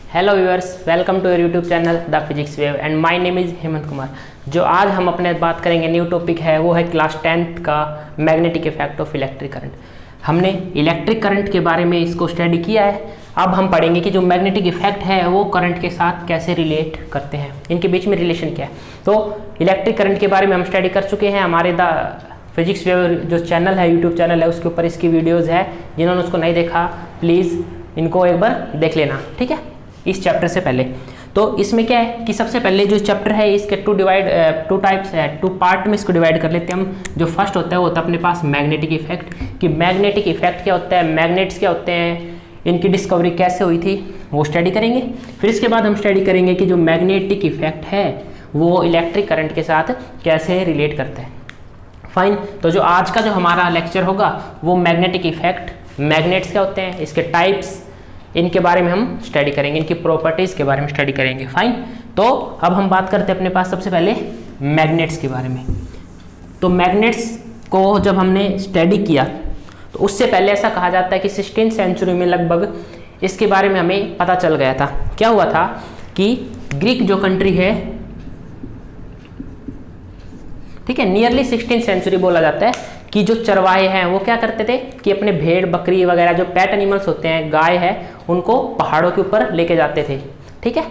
Hello viewers, welcome to your YouTube channel the physics wave and my name is Hemant Kumar. जो आज हम अपने बात करेंगे न्यू टॉपिक है वो है क्लास 10th का magnetic effect of electric current. हमने इलेक्ट्रिक करंट के बारे में इसको स्टडी किया है। अब हम पढ़ेंगे कि जो मैग्नेटिक इफेक्ट है वो करंट के साथ कैसे रिलेट करते हैं, इनके बीच में रिलेशन क्या है। तो इलेक्ट्रिक करंट के बारे में हम स्टडी कर चुके हैं। हमारे द फिजिक्स वेव जो चैनल है, यूट्यूब चैनल है, उसके ऊपर इसकी वीडियोज़ है। जिन्होंने उसको नहीं देखा प्लीज़ इनको एक बार देख लेना, ठीक है, इस चैप्टर से पहले। तो इसमें क्या है कि सबसे पहले जो चैप्टर है इसके टू टाइप्स है, टू पार्ट में इसको डिवाइड कर लेते हैं हम। जो फर्स्ट होता है वो होता है अपने पास मैग्नेटिक इफेक्ट, कि मैग्नेटिक इफेक्ट क्या होता है, मैग्नेट्स क्या होते हैं, इनकी डिस्कवरी कैसे हुई थी वो स्टडी करेंगे। फिर इसके बाद हम स्टडी करेंगे कि जो मैग्नेटिक इफेक्ट है वो इलेक्ट्रिक करंट के साथ कैसे रिलेट करता है। फाइन। तो जो आज का जो हमारा लेक्चर होगा वो मैग्नेटिक इफेक्ट, मैग्नेट्स क्या होते हैं, इसके टाइप्स, इनके बारे में हम स्टडी करेंगे, इनकी प्रॉपर्टीज़ के बारे में स्टडी करेंगे। फाइन। तो अब हम बात करते हैं अपने पास सबसे पहले मैग्नेट्स के बारे में। तो मैग्नेट्स को जब हमने स्टडी किया तो उससे पहले ऐसा कहा जाता है कि 16th सेंचुरी में लगभग इसके बारे में हमें पता चल गया था। क्या हुआ था कि ग्रीक जो कंट्री है, ठीक है, नियरली 16th सेंचुरी बोला जाता है कि जो चरवाहे हैं वो क्या करते थे कि अपने भेड़ बकरी वगैरह जो पेट एनिमल्स होते हैं, गाय है, उनको पहाड़ों के ऊपर लेके जाते थे, ठीक है,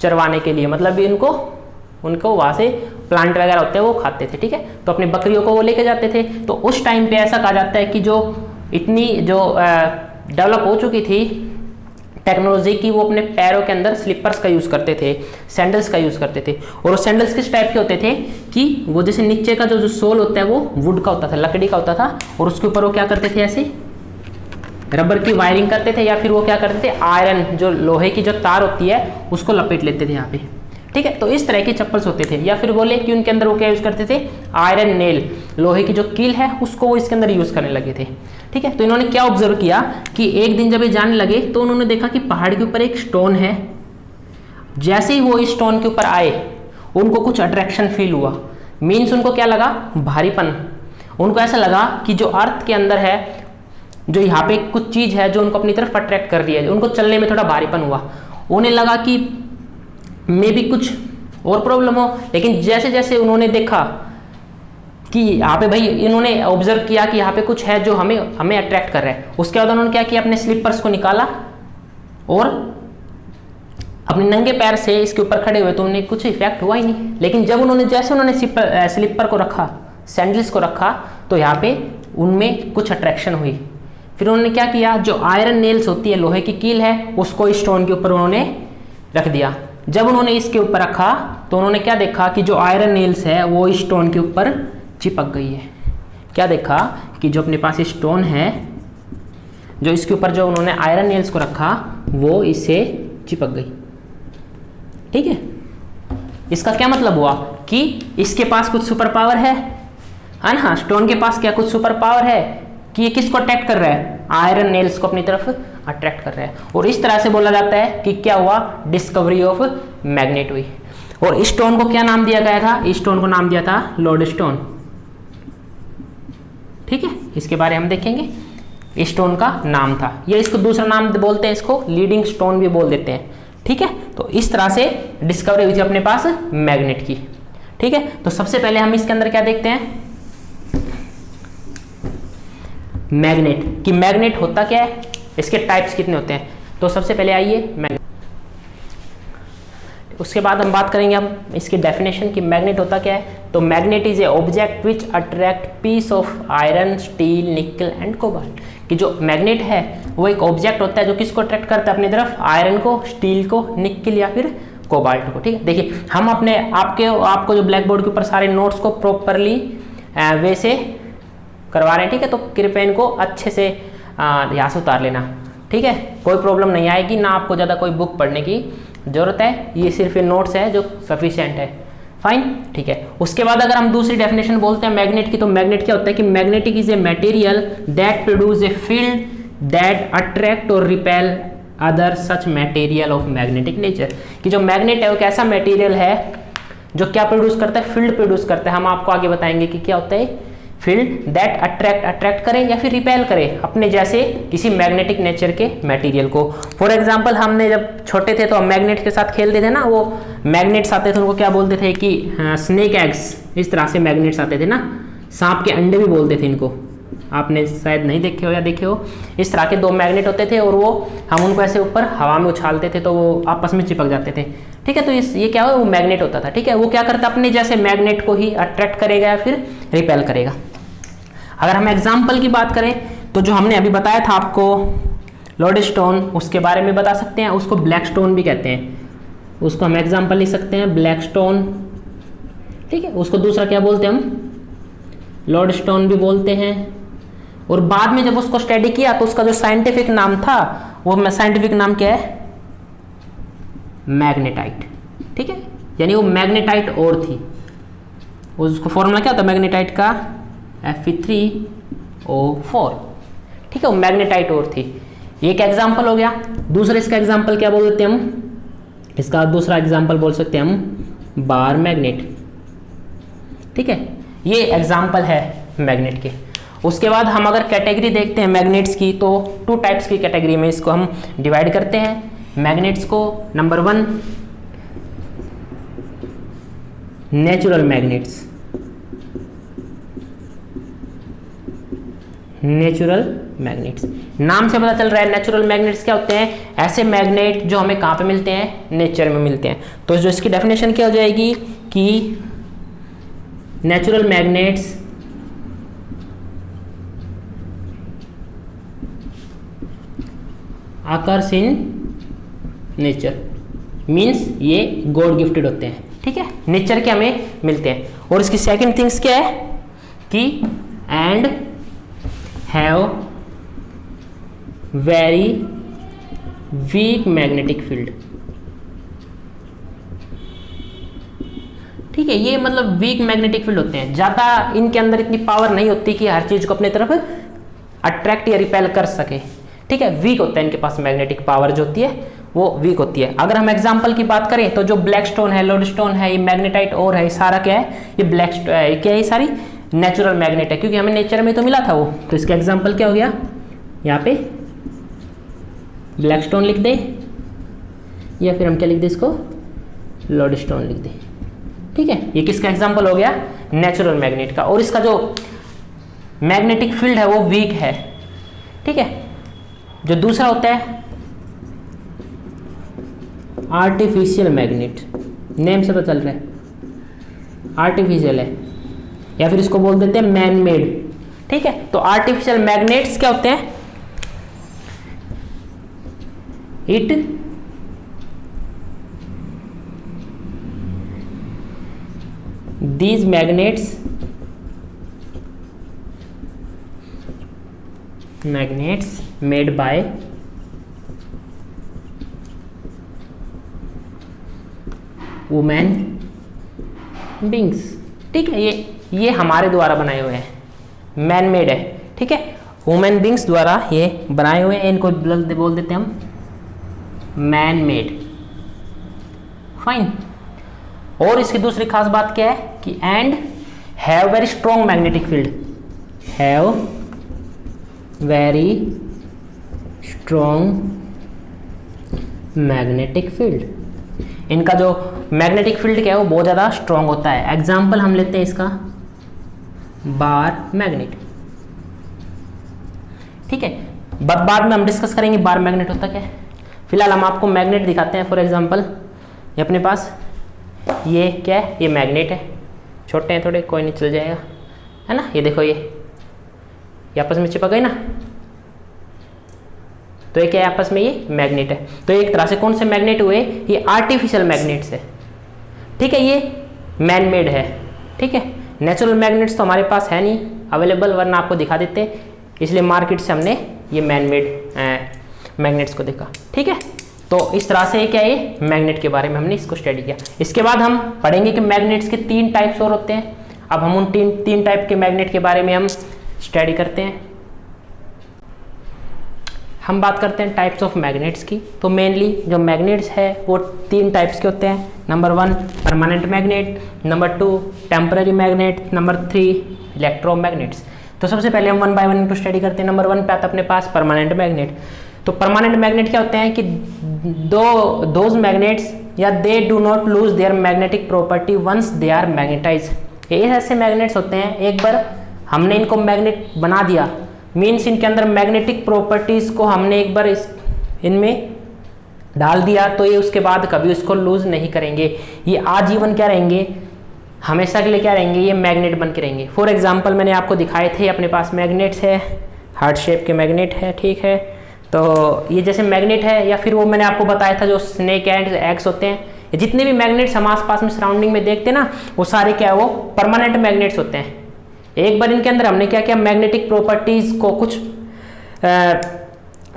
चरवाने के लिए। मतलब उनको वहाँ से प्लांट वगैरह होते हैं वो खाते थे, ठीक है। तो अपनी बकरियों को वो लेके जाते थे। तो उस टाइम पे ऐसा कहा जाता है कि जो इतनी जो डेवलप हो चुकी थी टेक्नोलॉजी की, वो अपने पैरों के अंदर स्लीपर्स का यूज़ करते थे, सैंडल्स का यूज़ करते थे। और वो सैंडल्स किस टाइप के होते थे कि वो जैसे नीचे का जो सोल होता है वो वुड का होता था, लकड़ी का होता था, और उसके ऊपर वो क्या करते थे, ऐसे रबर की वायरिंग करते थे, या फिर वो क्या करते थे, आयरन जो लोहे की जो तार होती है उसको लपेट लेते थे यहाँ पे, ठीक है। तो इस तरह के चप्पल्स होते थे। या फिर बोले कि उनके अंदर वो क्या यूज़ करते थे, आयरन नेल, लोहे की जो कील है उसको वो इसके अंदर यूज़ करने लगे थे, ठीक है। तो इन्होंने क्या ऑब्जर्व किया कि एक दिन जब ये जाने लगे तो उन्होंने देखा कि पहाड़ के ऊपर एक स्टोन है। जैसे ही वो इस स्टोन के ऊपर आए उनको कुछ अट्रैक्शन फील हुआ। मीन्स उनको क्या लगा, भारीपन। उनको ऐसा लगा कि जो अर्थ के अंदर है, जो यहाँ पे कुछ चीज़ है जो उनको अपनी तरफ अट्रैक्ट कर रही है। उनको चलने में थोड़ा भारीपन हुआ। उन्हें लगा कि मे भी कुछ और प्रॉब्लम हो। लेकिन जैसे जैसे उन्होंने देखा कि यहाँ पे भाई, इन्होंने ऑब्जर्व किया कि यहाँ पे कुछ है जो हमें अट्रैक्ट कर रहा है। उसके बाद उन्होंने क्या किया, अपने स्लीपर्स को निकाला और अपने नंगे पैर से इसके ऊपर खड़े हुए, तो उन्हें कुछ इफेक्ट हुआ ही नहीं। लेकिन जब उन्होंने स्लीपर को रखा, सैंडल्स को रखा, तो यहाँ पे उनमें कुछ अट्रैक्शन हुई। फिर उन्होंने क्या किया, जो आयरन नेल्स होती है, लोहे की कील है, उसको इस स्टोन के ऊपर उन्होंने रख दिया। जब उन्होंने इसके ऊपर रखा तो उन्होंने क्या देखा कि जो आयरन नेल्स है वो इस स्टोन के ऊपर चिपक गई है। क्या देखा कि जो अपने पास स्टोन है, जो इसके ऊपर जो उन्होंने आयरन नेल्स को रखा वो इससे चिपक गई, ठीक है। इसका क्या मतलब हुआ कि इसके पास कुछ सुपर पावर है ना। स्टोन के पास क्या कुछ सुपर पावर है कि ये किसको अट्रैक्ट कर रहा है, आयरन नेल्स को अपनी तरफ अट्रैक्ट कर रहा है। और इस तरह से बोला जाता है कि क्या हुआ, डिस्कवरी ऑफ मैग्नेट हुई। और इस स्टोन को क्या नाम दिया गया था, इस स्टोन को नाम दिया था लोडस्टोन, ठीक है। इसके बारे में हम देखेंगे, इस स्टोन का नाम था, या इसको दूसरा नाम बोलते हैं, इसको लीडिंग स्टोन भी बोल देते हैं, ठीक है। तो इस तरह से डिस्कवरी हुई थी अपने पास मैग्नेट की, ठीक है। तो सबसे पहले हम इसके अंदर क्या देखते हैं, मैग्नेट, कि मैग्नेट होता क्या है, इसके टाइप्स कितने होते हैं। तो सबसे पहले आइए मैग्नेट, उसके बाद हम बात करेंगे हम इसकी डेफिनेशन कि मैग्नेट होता क्या है। तो magnet is a object which attract piece of iron, steel, nickel and cobalt. कि जो मैग्नेट है वो एक ऑब्जेक्ट होता है जो किसको अट्रैक्ट करता है अपनी तरफ, आयरन को, स्टील को, निकल या फिर कोबाल्ट को, ठीक है। देखिए हम अपने आपको जो ब्लैक बोर्ड के ऊपर सारे नोट्स को प्रॉपरली वे से करवा रहे हैं, ठीक है। तो कृपया इनको अच्छे से यहाँ से उतार लेना, ठीक है। कोई प्रॉब्लम नहीं आएगी, ना आपको ज़्यादा कोई बुक पढ़ने की ज़रूरत है, ये सिर्फ ये नोट्स है जो सफिशिएंट है। फाइन, ठीक है। उसके बाद अगर हम दूसरी डेफिनेशन बोलते हैं मैग्नेट की, तो मैग्नेट क्या होता है कि magnetic is a material that produce a field that attract और repel other such material of magnetic nature. कि जो मैग्नेट है वो कैसा मटेरियल है जो क्या प्रोड्यूस करता है, फील्ड प्रोड्यूस करता है। हम आपको आगे बताएंगे कि क्या होता है फील्ड दैट अट्रैक्ट करे या फिर रिपेल करे अपने जैसे किसी मैग्नेटिक नेचर के मटेरियल को। फॉर एग्जांपल हमने जब छोटे थे तो हम मैग्नेट के साथ खेलते थे ना, वो मैग्नेट्स आते थे उनको क्या बोलते थे कि स्नेक एग्स, इस तरह से मैग्नेट्स आते थे ना, सांप के अंडे भी बोलते थे इनको, आपने शायद नहीं देखे हो या देखे हो। इस तरह के 2 मैग्नेट होते थे और वो हम उनको ऐसे ऊपर हवा में उछालते थे तो वो आपस में चिपक जाते थे। ठीक है, तो ये क्या हो, वो मैग्नेट होता था। ठीक है, वो क्या करता अपने जैसे मैग्नेट को ही अट्रैक्ट करेगा या फिर रिपेल करेगा। अगर हम एग्जाम्पल की बात करें तो जो हमने अभी बताया था आपको लोडस्टोन, उसके बारे में बता सकते हैं, उसको ब्लैक स्टोन भी कहते हैं, उसको हम एग्जाम्पल लिख सकते हैं ब्लैक स्टोन। ठीक है, उसको दूसरा क्या बोलते हैं हम, लोडस्टोन भी बोलते हैं। और बाद में जब उसको स्टडी किया तो उसका जो साइंटिफिक नाम था वो साइंटिफिक नाम क्या है, मैग्नेटाइट। ठीक है, यानी वो मैग्नेटाइट और थी, उसको फॉर्मूला क्या था मैग्नेटाइट का, Fe3O4। ठीक है, वो मैग्नेटाइट और थी। एक एग्जांपल हो गया। दूसरा इसका एग्जांपल क्या बोल देते हैं हम, इसका दूसरा एग्जांपल बोल सकते हैं हम बार मैग्नेट। ठीक है, ये एग्जांपल है मैग्नेट के। उसके बाद हम अगर कैटेगरी देखते हैं मैग्नेट्स की तो 2 टाइप्स की कैटेगरी में इसको हम डिवाइड करते हैं मैग्नेट्स को। Number 1 natural magnets, natural magnets नाम से पता चल रहा है नेचुरल मैग्नेट्स क्या होते हैं, ऐसे मैग्नेट जो हमें कहाँ पे मिलते हैं, नेचर में मिलते हैं। तो जो इसकी डेफिनेशन क्या हो जाएगी कि natural magnets occurs in nature, means ये गॉड गिफ्टेड होते हैं। ठीक है, नेचर के हमें मिलते हैं। और इसकी सेकंड थिंग्स क्या है कि and have very weak magnetic field. ठीक है, ये मतलब वीक मैग्नेटिक फील्ड होते हैं, ज़्यादा इनके अंदर इतनी पावर नहीं होती कि हर चीज़ को अपने तरफ अट्रैक्ट या रिपेल कर सके। ठीक है, वीक होता है इनके पास, मैग्नेटिक पावर जो होती है वो वीक होती है। अगर हम एग्जांपल की बात करें तो जो ब्लैक स्टोन है, लोडस्टोन है, ये मैग्नेटाइट और है, सारा क्या है, ये ब्लैक क्या है, ये सारी नेचुरल मैग्नेट है, क्योंकि हमें नेचर में तो मिला था वो। तो इसका एग्जांपल क्या हो गया, यहाँ पे ब्लैक स्टोन लिख दे या फिर हम क्या लिख दे, इसको लोडस्टोन लिख दे। ठीक है, ये किसका एग्जांपल हो गया, नेचुरल मैग्नेट का। और इसका जो मैग्नेटिक फील्ड है वो वीक है। ठीक है, जो दूसरा होता है आर्टिफिशियल मैग्नेट, नेम से पता चल रहा है आर्टिफिशियल है, या फिर इसको बोल देते हैं मैन मेड। ठीक है, तो आर्टिफिशियल मैग्नेट्स क्या होते हैं, these magnets made by women beings। ठीक है, ये हमारे द्वारा बनाए हुए हैं, मैन मेड है। ठीक है, वुमेन बींग्स द्वारा ये बनाए हुए हैं, इनको बोल देते हैं हम मैन मेड। फाइन। और इसकी दूसरी खास बात क्या है कि and have very strong magnetic field, have very strong magnetic field. इनका जो मैग्नेटिक फील्ड क्या है वो बहुत ज़्यादा स्ट्रॉन्ग होता है। एग्जाम्पल हम लेते हैं इसका बार मैग्नेट। ठीक है, बाद में हम डिस्कस करेंगे बार मैग्नेट होता क्या है। फिलहाल हम आपको मैग्नेट दिखाते हैं। फॉर एग्जाम्पल ये अपने पास ये क्या है, ये मैग्नेट है, छोटे हैं थोड़े, कोई नहीं चल जाएगा, है ना। ये देखो ये आपस में चिपक गए ना, तो ये क्या है, आपस में ये मैग्नेट है। तो एक तरह से कौन से मैग्नेट हुए, ये आर्टिफिशियल मैग्नेट्स है। ठीक है, ये मैन मेड है। ठीक है, नेचुरल मैग्नेट्स तो हमारे पास है नहीं अवेलेबल, वरना आपको दिखा देते, इसलिए मार्केट से हमने ये मैन मेड मैग्नेट्स को देखा। ठीक है, तो इस तरह से क्या है, ये मैग्नेट के बारे में हमने इसको स्टडी किया। इसके बाद हम पढ़ेंगे कि मैग्नेट्स के 3 टाइप्स और होते हैं। अब हम उन तीन टाइप के मैग्नेट के बारे में हम स्टडी करते हैं। हम बात करते हैं टाइप्स ऑफ मैग्नेट्स की। तो मेनली जो मैग्नेट्स है वो 3 टाइप्स के होते हैं। Number 1 permanent magnet, number 2 temporary magnet, number 3 electromagnets. तो सबसे पहले हम वन बाय वन इनको स्टडी करते हैं। नंबर 1 पे आता है अपने पास परमानेंट मैग्नेट। तो परमानेंट मैग्नेट क्या होते हैं कि दोज मैग्नेट्स या they do not lose their magnetic property once they are magnetize. ये ऐसे मैग्नेट्स होते हैं, एक बार हमने इनको मैग्नेट बना दिया, मीन्स इनके अंदर मैग्नेटिक प्रॉपर्टीज को हमने एक बार इनमें डाल दिया, तो ये उसके बाद कभी उसको लूज नहीं करेंगे, ये आजीवन क्या रहेंगे, हमेशा के लिए क्या रहेंगे, ये मैग्नेट बन के रहेंगे। फॉर एग्जाम्पल मैंने आपको दिखाए थे, अपने पास मैग्नेट्स है, हार्ट शेप के मैग्नेट है, ठीक है। तो ये जैसे मैग्नेट है, या फिर वो मैंने आपको बताया था जो स्नेक एंड एग्स होते हैं, जितने भी मैग्नेट्स हम आसपास में सराउंडिंग में देखते हैं ना, वो सारे क्या है, वो परमानेंट मैग्नेट्स होते हैं। एक बार इनके अंदर हमने क्या किया, मैग्नेटिक प्रॉपर्टीज को कुछ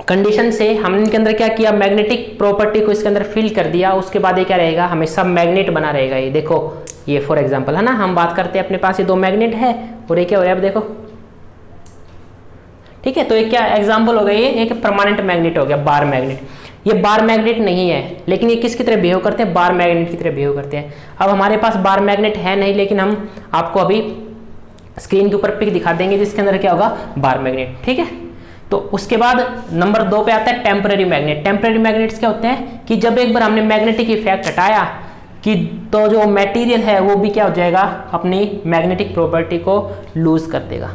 कंडीशन से हमने इनके अंदर क्या किया, मैग्नेटिक प्रॉपर्टी को इसके अंदर फिल कर दिया, उसके बाद ये क्या रहेगा, हमेशा मैग्नेट बना रहेगा। ये देखो, ये फॉर एग्जांपल है ना, हम बात करते हैं अपने पास ये 2 मैग्नेट है और ये क्या हो रहा है, अब देखो, ठीक है। तो ये क्या एग्जांपल हो गया, ये एक परमानेंट मैग्नेट हो गया, बार मैग्नेट। ये बार मैग्नेट नहीं है, लेकिन ये किसकी तरह बिहेव करते हैं, बार मैग्नेट की तरह बिहेव करते हैं। अब हमारे पास बार मैग्नेट है नहीं, लेकिन हम आपको अभी स्क्रीन के ऊपर पिक दिखा देंगे जिसके अंदर क्या होगा, बार मैग्नेट, ठीक है। तो उसके बाद नंबर 2 पे आता है टेम्पररी मैग्नेट। टेम्पररी मैग्नेट्स क्या होते हैं कि जब एक बार हमने मैग्नेटिक इफेक्ट हटाया कि तो जो मटेरियल है वो भी क्या हो जाएगा, अपनी मैग्नेटिक प्रॉपर्टी को लूज कर देगा।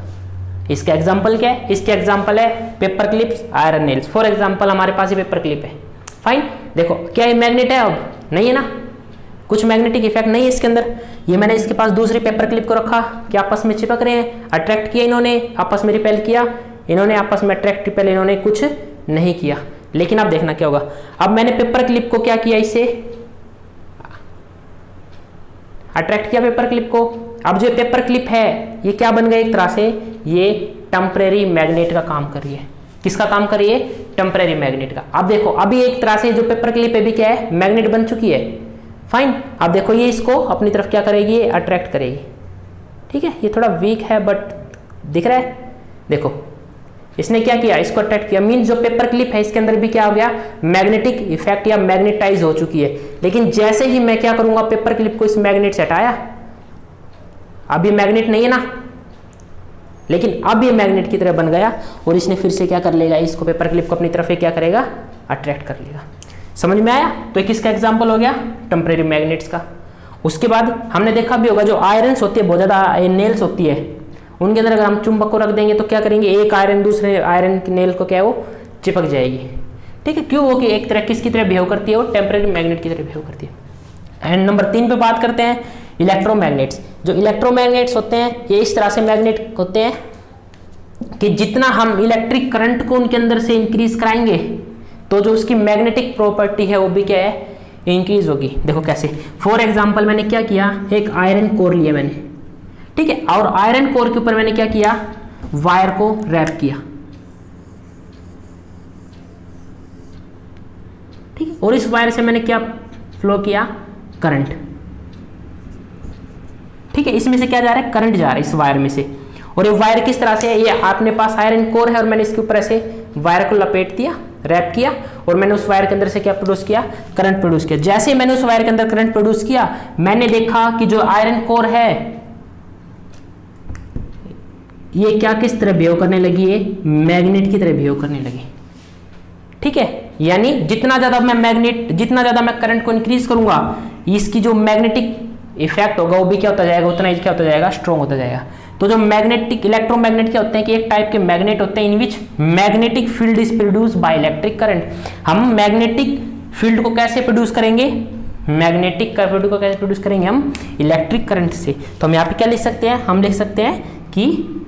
इसका एग्जांपल क्या है, इसके एग्जांपल है paper clips, iron nails. For example हमारे पास ये पेपर क्लिप है, फाइन। देखो क्या ये मैग्नेट है, अब नहीं है ना, कुछ मैग्नेटिक इफेक्ट नहीं है इसके अंदर। ये मैंने इसके पास दूसरी पेपर क्लिप को रखा कि आपस में चिपक रहे हैं, अट्रैक्ट किया इन्होंने, आपस में रिपेल किया इन्होंने, आपस में अट्रैक्ट रिपेल इन्होंने कुछ नहीं किया। लेकिन अब देखना क्या होगा, अब मैंने पेपर क्लिप को क्या किया, इसे अट्रैक्ट किया पेपर क्लिप को। अब जो पेपर क्लिप है ये क्या बन गया, एक तरह से ये टेम्परेरी मैग्नेट का काम कर रही है। किसका काम कर रही है, टेम्परेरी मैग्नेट का। अब देखो, अभी एक तरह से जो पेपर क्लिप है भी क्या है, मैग्नेट बन चुकी है, फाइन। अब देखो ये इसको अपनी तरफ क्या करेगी, अट्रैक्ट करेगी, ठीक है। ये थोड़ा वीक है बट दिख रहा है, देखो इसने क्या किया, इसको अट्रैक्ट किया, मीन जो पेपर क्लिप है इसके अंदर भी क्या हो गया, मैग्नेटिक इफेक्ट या मैग्नेटाइज हो चुकी है। लेकिन जैसे ही मैं क्या करूंगा, पेपर क्लिप को इस मैग्नेट से हटाया, अब ये मैग्नेट नहीं है ना, लेकिन अब ये मैग्नेट की तरह बन गया और इसने फिर से क्या कर लेगा, इसको पेपर क्लिप को अपनी तरफ क्या करेगा, अट्रैक्ट कर लेगा। समझ में आया। तो ये किसका एग्जाम्पल हो गया, टेम्परेरी मैग्नेट्स का। उसके बाद हमने देखा भी होगा, जो आयरन्स होती है, बहुत ज्यादा नेल्स होती है, उनके अंदर अगर हम चुंबक को रख देंगे तो क्या करेंगे, एक आयरन दूसरे आयरन की नेल को क्या है, वो चिपक जाएगी, ठीक है। क्यों, वो कि एक तरह किसकी तरह बिहेव करती है, वो टेम्परेरी मैग्नेट की तरह बिहेव करती है। एंड नंबर 3 पे बात करते हैं इलेक्ट्रोमैग्नेट्स। जो इलेक्ट्रोमैग्नेट्स होते हैं ये इस तरह से मैग्नेट होते हैं कि जितना हम इलेक्ट्रिक करंट को उनके अंदर से इंक्रीज कराएंगे तो जो उसकी मैग्नेटिक प्रॉपर्टी है वो भी क्या है, इंक्रीज होगी। देखो कैसे, फॉर एग्जाम्पल मैंने क्या किया, एक आयरन कोर लिया मैंने, ठीक है, और आयरन कोर के ऊपर मैंने क्या किया, वायर को रैप किया, ठीक है, और इस वायर से मैंने क्या फ्लो किया, करंट, ठीक है। इसमें से क्या जा रहा है, करंट जा रहा है इस वायर में से। और ये वायर किस तरह से है, ये अपने पास आयरन कोर है और मैंने इसके ऊपर ऐसे वायर को लपेट दिया, रैप किया, और मैंने उस वायर के अंदर से क्या प्रोड्यूस किया, करंट प्रोड्यूस किया। जैसे ही मैंने उस वायर के अंदर करंट प्रोड्यूस किया, मैंने देखा कि जो आयरन कोर है ये क्या किस तरह बिहेव करने लगी है, मैग्नेट की तरह बिहेव करने लगी, ठीक है। यानी जितना ज्यादा मैं करंट को इंक्रीज करूंगा, इसकी जो मैग्नेटिक इफेक्ट होगा वो भी क्या होता जाएगा, उतना ही क्या होता जाएगा, स्ट्रॉन्ग होता जाएगा। तो जो मैग्नेटिक इलेक्ट्रोमैग्नेट क्या होते हैं कि एक टाइप के मैग्नेट होते हैं in which magnetic field is produce by electric current. हम मैग्नेटिक फील्ड को कैसे प्रोड्यूस करेंगे, मैग्नेटिक फील्ड को कैसे प्रोड्यूस करेंगे, हम इलेक्ट्रिक करंट से। तो हम यहाँ पे क्या लिख सकते हैं, हम लिख सकते हैं कि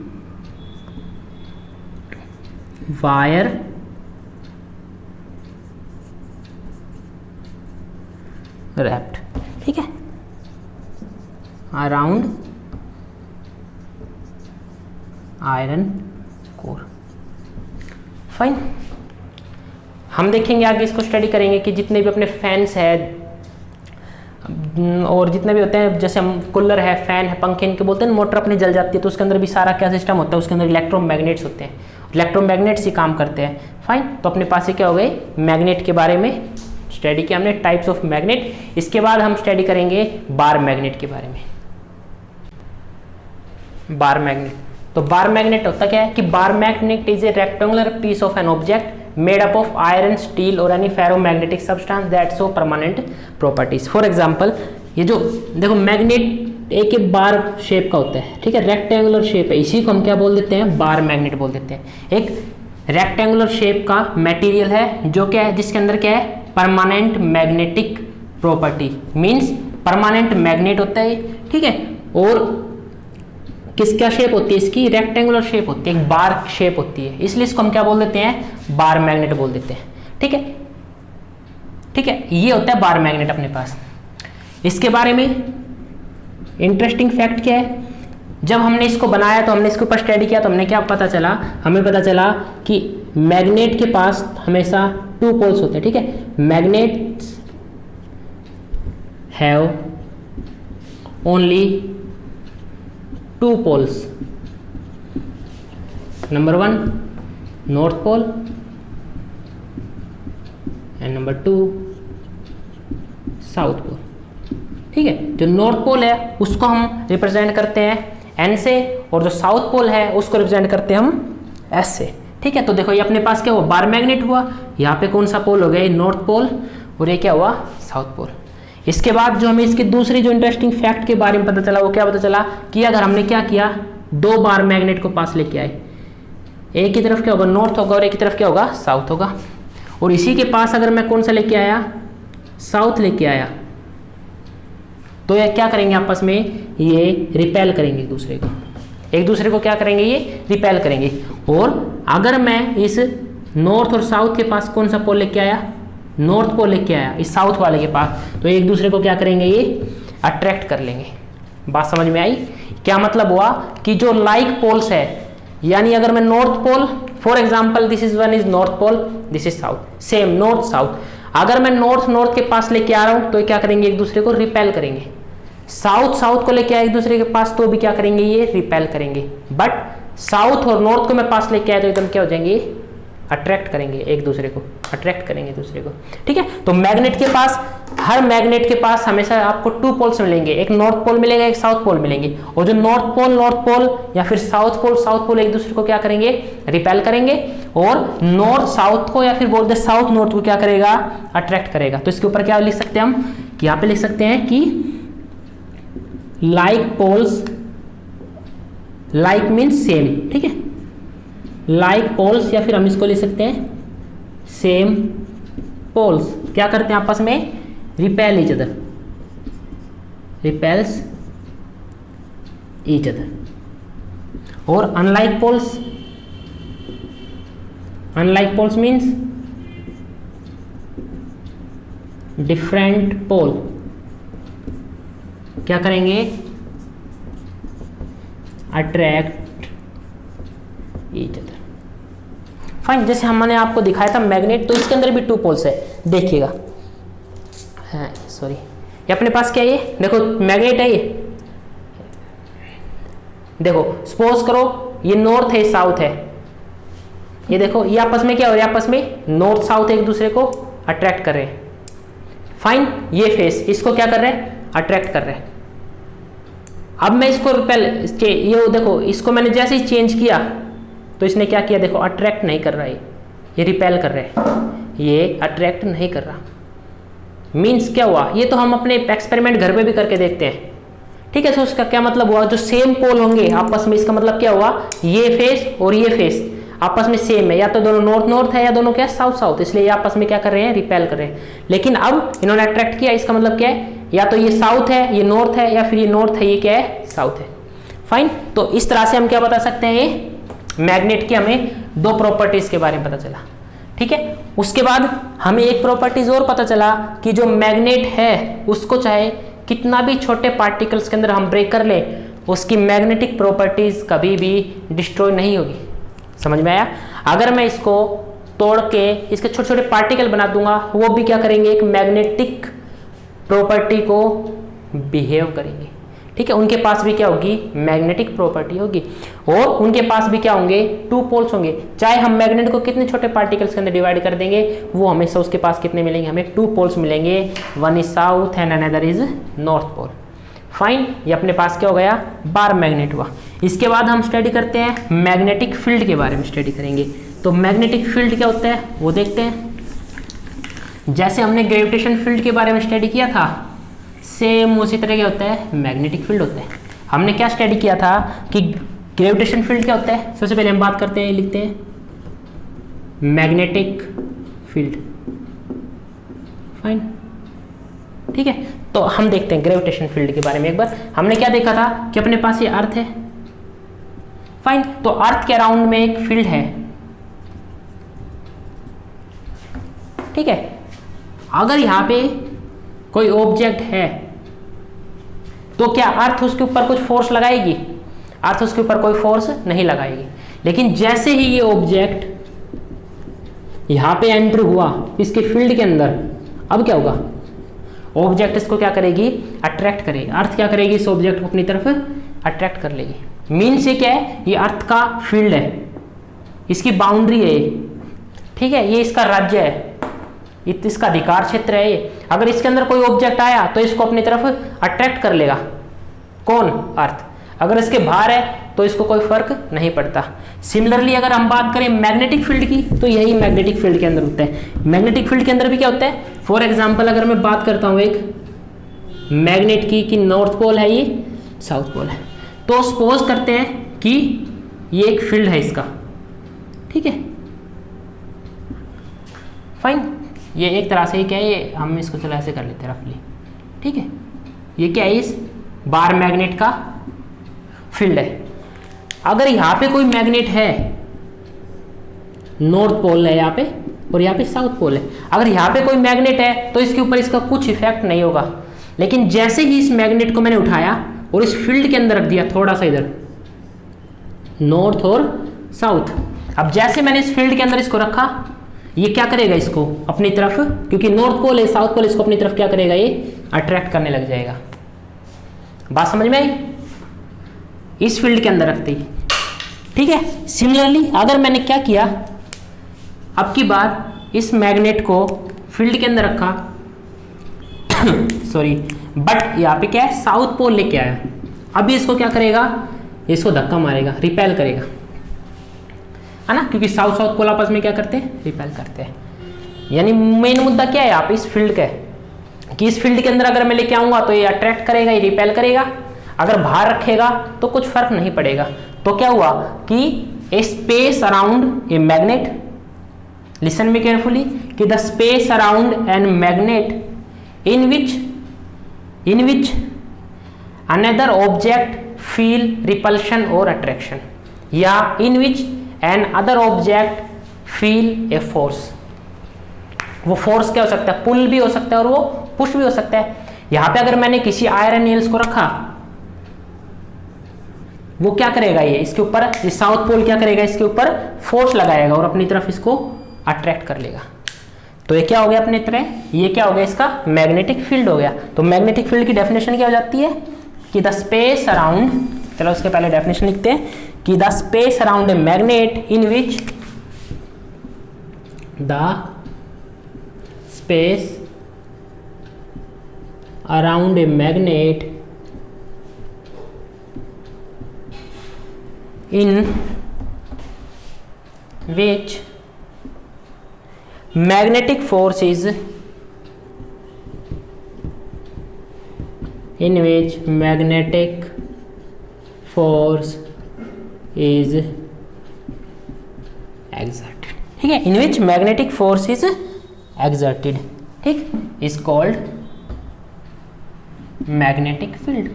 वायर रैप्ड, ठीक है, अराउंड आयरन कोर, फाइन। हम देखेंगे आगे, इसको स्टडी करेंगे कि जितने भी अपने फैंस है और जितने भी होते हैं, जैसे हम कूलर है, फैन है, पंखे इनके बोलते हैं, मोटर अपनी जल जाती है तो उसके अंदर भी सारा क्या सिस्टम होता है, उसके अंदर इलेक्ट्रोमैग्नेट्स होते हैं, इलेक्ट्रोमैग्नेट्स ही काम करते हैं, फाइन। तो अपने पास ये क्या हो गए, मैग्नेट के बारे में स्टडी किया हमने, टाइप्स ऑफ मैग्नेट। इसके बाद हम स्टडी करेंगे बार मैग्नेट के बारे में। Bar magnet. तो बार मैग्नेट होता क्या है कि bar magnet is a rectangular piece of an object made up of iron, steel और any ferromagnetic substance that show permanent properties. For example ये जो देखो मैग्नेट एक बार शेप का होता है, ठीक है, रेक्टेंगुलर शेप है, इसी को हम क्या बोल देते हैं, बार मैग्नेट बोल देते हैं। एक रेक्टेंगुलर शेप का मटेरियल है जो क्या है, जिसके अंदर क्या है, permanent magnetic property, means permanent magnet होता है, ठीक है। और किसका शेप होती है, इसकी रेक्टेंगुलर शेप होती है, एक बार शेप होती है, इसलिए इसको हम क्या बोल देते हैं, बार मैग्नेट बोल देते हैं, ठीक है, ठीक है। ये होता है बार मैग्नेट अपने पास। इसके बारे में इंटरेस्टिंग फैक्ट क्या है, जब हमने इसको बनाया तो हमने इसके ऊपर स्टडी किया तो हमने क्या पता चला, हमें पता चला कि मैग्नेट के पास हमेशा 2 पोल्स होते हैं, ठीक है। Magnets have only 2 poles, number 1 north pole and number 2 south pole, ठीक है। जो नॉर्थ पोल है उसको हम रिप्रेजेंट करते हैं N से, और जो साउथ पोल है उसको रिप्रेजेंट करते हैं हम S से, ठीक है। तो देखो ये अपने पास क्या हुआ, बार मैग्नेट हुआ, यहाँ पे कौन सा पोल हो गया, नॉर्थ पोल, और ये क्या हुआ, साउथ पोल। इसके बाद जो हमें इसकी दूसरी जो इंटरेस्टिंग फैक्ट के बारे में पता चला वो क्या पता चला कि अगर हमने क्या किया, 2 बार मैग्नेट को पास लेके आए, एक की तरफ क्या होगा, नॉर्थ होगा, और एक की तरफ क्या होगा, साउथ होगा। और इसी के पास अगर मैं कौन सा लेके आया, साउथ लेके आया, तो ये क्या करेंगे, आपस में ये रिपेल करेंगे एक दूसरे को क्या करेंगे, ये रिपेल करेंगे। और अगर मैं इस नॉर्थ और साउथ के पास कौन सा पोल लेके आया, नॉर्थ पोल लेके आया इस साउथ वाले के पास, तो एक दूसरे को क्या करेंगे, ये अट्रैक्ट कर लेंगे। बात समझ में आई, क्या मतलब हुआ कि जो लाइक पोल्स है, यानी अगर मैं north pole, for example this is one is north pole, this is south, same north south, अगर मैं नॉर्थ के पास लेके आ रहा हूं तो क्या करेंगे, एक दूसरे को रिपेल करेंगे। साउथ को लेके आए एक दूसरे के पास तो भी क्या करेंगे, ये रिपेल करेंगे। बट साउथ और नॉर्थ को मैं पास लेके आए तो एकदम क्या हो जाएंगे, अट्रैक्ट करेंगे एक दूसरे को, अट्रैक्ट करेंगे दूसरे को, ठीक है। तो मैग्नेट के पास, हर मैग्नेट के पास हमेशा आपको 2 पोल्स मिलेंगे, एक नॉर्थ पोल मिलेगा, एक साउथ पोल मिलेंगे। और जो नॉर्थ पोल या फिर साउथ पोल एक दूसरे को क्या करेंगे, रिपेल करेंगे, और नॉर्थ साउथ को या फिर बोलते साउथ नॉर्थ को क्या करेगा, अट्रैक्ट करेगा। तो इसके ऊपर क्या लिख सकते हैं हम, कि यहाँ पे लिख सकते हैं कि like poles, like means same, ठीक है, लाइक पोल्स, या फिर हम इसको लिख सकते हैं सेम पोल्स, क्या करते हैं आपस में, repel each other, repels each other. और अनलाइक पोल्स मीन्स डिफरेंट पोल, क्या करेंगे, अट्रैक्ट ईच अदर। फाइन, जैसे हमने आपको दिखाया था मैग्नेट, तो इसके अंदर भी 2 पोल्स है, देखिएगा, सॉरी, ये अपने पास क्या है, ये देखो मैग्नेट है, ये देखो सपोज करो ये नॉर्थ है, साउथ है, ये देखो ये आपस में क्या हो रहा है, आपस में नॉर्थ साउथ एक दूसरे को अट्रैक्ट कर रहे हैं। फाइन, ये फेस इसको क्या कर रहे हैं, अट्रैक्ट कर रहे हैं। अब मैं इसको रिपेल, ये देखो इसको मैंने जैसे ही चेंज किया तो इसने क्या किया, देखो अट्रैक्ट नहीं कर रहा है, ये रिपेल कर रहे हैं, ये अट्रैक्ट नहीं कर रहा। मीन्स क्या हुआ, ये तो हम अपने एक्सपेरिमेंट घर पे भी करके देखते हैं, ठीक है। तो उसका क्या मतलब हुआ, जो सेम पोल होंगे आपस में, इसका मतलब क्या हुआ, ये फेस और ये फेस आपस में सेम है, या तो दोनों नॉर्थ है या दोनों क्या साउथ, इसलिए ये आपस में क्या कर रहे हैं, रिपेल कर रहे हैं। लेकिन अब इन्होंने अट्रैक्ट किया, इसका मतलब क्या है, या तो ये साउथ है, ये नॉर्थ है, या फिर ये नॉर्थ है, ये क्या है, साउथ है। फाइन, तो इस तरह से हम क्या बता सकते हैं, ये मैग्नेट की हमें 2 प्रॉपर्टीज के बारे में पता चला, ठीक है। उसके बाद हमें एक प्रॉपर्टीज और पता चला कि जो मैग्नेट है उसको चाहे कितना भी छोटे पार्टिकल्स के अंदर हम ब्रेक कर ले, उसकी मैग्नेटिक प्रॉपर्टीज कभी भी डिस्ट्रॉय नहीं होगी। समझ में आया, अगर मैं इसको तोड़ के इसके छोटे छोटे पार्टिकल बना दूंगा, वो भी क्या करेंगे, एक मैग्नेटिक प्रॉपर्टी को बिहेव करेंगे, ठीक है। उनके पास भी क्या होगी, मैग्नेटिक प्रॉपर्टी होगी, और उनके पास भी क्या होंगे, 2 पोल्स होंगे। चाहे हम मैग्नेट को कितने छोटे पार्टिकल्स के अंदर डिवाइड कर देंगे, वो हमेशा उसके पास कितने मिलेंगे, हमें 2 पोल्स मिलेंगे, one is south and another is north pole. Fine, ये अपने पास क्या हो गया, बार मैग्नेट हुआ। इसके बाद हम स्टडी करते हैं मैग्नेटिक फील्ड के बारे में स्टडी करेंगे। तो मैग्नेटिक फील्ड क्या होता है वो देखते हैं। जैसे हमने ग्रेविटेशन फील्ड के बारे में स्टडी किया था, सेम उसी तरह क्या होता है, मैग्नेटिक फील्ड होता है। हमने क्या स्टडी किया था कि ग्रेविटेशन फील्ड क्या होता है, सबसे पहले हम बात करते हैं, लिखते हैं मैग्नेटिक फील्ड, फाइन, ठीक है। तो हम देखते हैं ग्रेविटेशन फील्ड के बारे में एक बार। हमने क्या देखा था कि अपने पास ये अर्थ है, फाइन, तो अर्थ के अराउंड में एक फील्ड है, ठीक है। अगर यहां पे कोई ऑब्जेक्ट है तो क्या अर्थ उसके ऊपर कुछ फोर्स लगाएगी, अर्थ उसके ऊपर कोई फोर्स नहीं लगाएगी। लेकिन जैसे ही ये ऑब्जेक्ट यहां पे एंटर हुआ इसके फील्ड के अंदर, अब क्या होगा, ऑब्जेक्ट इसको क्या करेगी, अट्रैक्ट करेगी। अर्थ क्या करेगी, इस ऑब्जेक्ट को अपनी तरफ अट्रैक्ट कर लेगी। मीन से क्या है, ये अर्थ का फील्ड है, इसकी बाउंड्री है ये, ठीक है, ये इसका राज्य है, इसका अधिकार क्षेत्र है ये। अगर इसके अंदर कोई ऑब्जेक्ट आया तो इसको अपनी तरफ अट्रैक्ट कर लेगा, कौन, अर्थ। अगर इसके बाहर है तो इसको कोई फर्क नहीं पड़ता। सिमिलरली अगर हम बात करें मैग्नेटिक फील्ड की, तो यही मैग्नेटिक फील्ड के अंदर होता है। मैग्नेटिक फील्ड के अंदर भी क्या होता है, फॉर एग्जाम्पल अगर मैं बात करता हूं एक मैग्नेट की कि नॉर्थ पोल है, ये साउथ पोल है, तो सपोज करते हैं कि ये एक फील्ड है इसका, ठीक है, फाइन। ये एक तरह से क्या है, ये हम इसको चलो ऐसे कर लेते हैं रफली, ठीक है। ये क्या है, इस बार मैग्नेट का फील्ड है। अगर यहाँ पे कोई मैग्नेट है, नॉर्थ पोल है यहाँ पे और यहाँ पे साउथ पोल है, अगर यहाँ पे कोई मैग्नेट है तो इसके ऊपर इसका कुछ इफेक्ट नहीं होगा। लेकिन जैसे ही इस मैग्नेट को मैंने उठाया और इस फील्ड के अंदर रख दिया थोड़ा सा इधर, नॉर्थ और साउथ, अब जैसे मैंने इस फील्ड के अंदर इसको रखा, ये क्या करेगा, इसको अपनी तरफ, क्योंकि नॉर्थ पोल है साउथ पोल, इसको अपनी तरफ क्या करेगा, ये अट्रैक्ट करने लग जाएगा। बात समझ में आई, इस फील्ड के अंदर रखते ही, ठीक है। सिमिलरली अगर मैंने क्या किया, अब की बार इस मैग्नेट को फील्ड के अंदर रखा सॉरी, बट यहाँ पे क्या है, साउथ पोल लेके आया, अभी इसको क्या करेगा, इसको धक्का मारेगा, रिपेल करेगा, है ना, क्योंकि साउथ साउथ पोल आपस में क्या करते हैं, रिपेल करते हैं। यानी मेन मुद्दा क्या है यहाँ पे इस फील्ड का, कि इस फील्ड के अंदर अगर मैं लेके आऊंगा तो ये अट्रैक्ट करेगा, ये रिपेल करेगा, अगर बाहर रखेगा तो कुछ फर्क नहीं पड़ेगा। तो क्या हुआ कि a space around a magnet, listen me carefully, कि the space around an magnet in which another object feel repulsion और अट्रैक्शन, या in which an other object feel a force. वो फोर्स क्या हो सकता है, पुल भी हो सकता है और वो पुश भी हो सकता है। यहां पे अगर मैंने किसी आयरन नेल्स को रखा, वो क्या करेगा, ये इसके ऊपर, ये साउथ पोल क्या करेगा, इसके ऊपर फोर्स लगाएगा और अपनी तरफ इसको अट्रैक्ट कर लेगा। तो ये क्या हो गया अपने तरह, ये क्या हो गया, इसका मैग्नेटिक फील्ड हो गया। तो मैग्नेटिक फील्ड की डेफिनेशन क्या हो जाती है कि द स्पेस अराउंड, चलो उसके पहले डेफिनेशन लिखते हैं, कि the space around a magnet in which the space around a magnet in which magnetic force is exerted, ठीक है, in which magnetic force is exerted, ठीक, is called magnetic field,